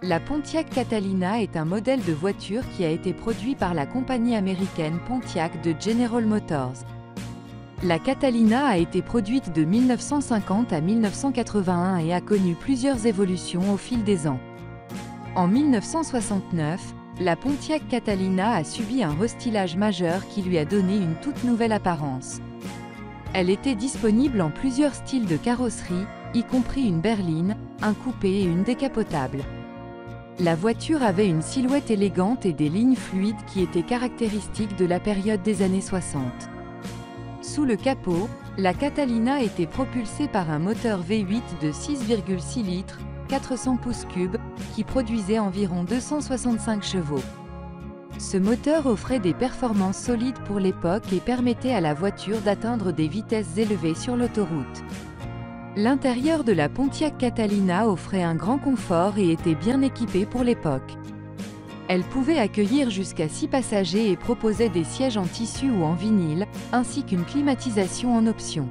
La Pontiac Catalina est un modèle de voiture qui a été produit par la compagnie américaine Pontiac de General Motors. La Catalina a été produite de 1950 à 1981 et a connu plusieurs évolutions au fil des ans. En 1969, la Pontiac Catalina a subi un restylage majeur qui lui a donné une toute nouvelle apparence. Elle était disponible en plusieurs styles de carrosserie, y compris une berline, un coupé et une décapotable. La voiture avait une silhouette élégante et des lignes fluides qui étaient caractéristiques de la période des années 60. Sous le capot, la Catalina était propulsée par un moteur V8 de 6,6 litres, 400 pouces-cubes, qui produisait environ 265 chevaux. Ce moteur offrait des performances solides pour l'époque et permettait à la voiture d'atteindre des vitesses élevées sur l'autoroute. L'intérieur de la Pontiac Catalina offrait un grand confort et était bien équipé pour l'époque. Elle pouvait accueillir jusqu'à 6 passagers et proposait des sièges en tissu ou en vinyle, ainsi qu'une climatisation en option.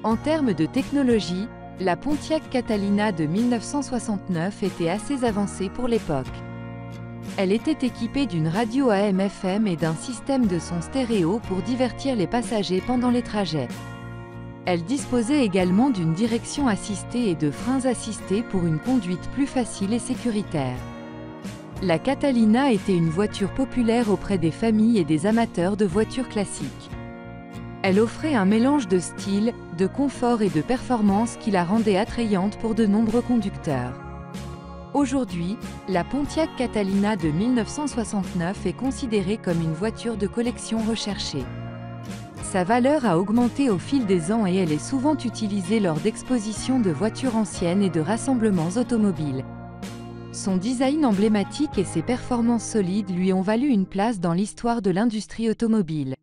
En termes de technologie, la Pontiac Catalina de 1969 était assez avancée pour l'époque. Elle était équipée d'une radio AM/FM et d'un système de son stéréo pour divertir les passagers pendant les trajets. Elle disposait également d'une direction assistée et de freins assistés pour une conduite plus facile et sécuritaire. La Catalina était une voiture populaire auprès des familles et des amateurs de voitures classiques. Elle offrait un mélange de style, de confort et de performance qui la rendait attrayante pour de nombreux conducteurs. Aujourd'hui, la Pontiac Catalina de 1969 est considérée comme une voiture de collection recherchée. Sa valeur a augmenté au fil des ans et elle est souvent utilisée lors d'expositions de voitures anciennes et de rassemblements automobiles. Son design emblématique et ses performances solides lui ont valu une place dans l'histoire de l'industrie automobile.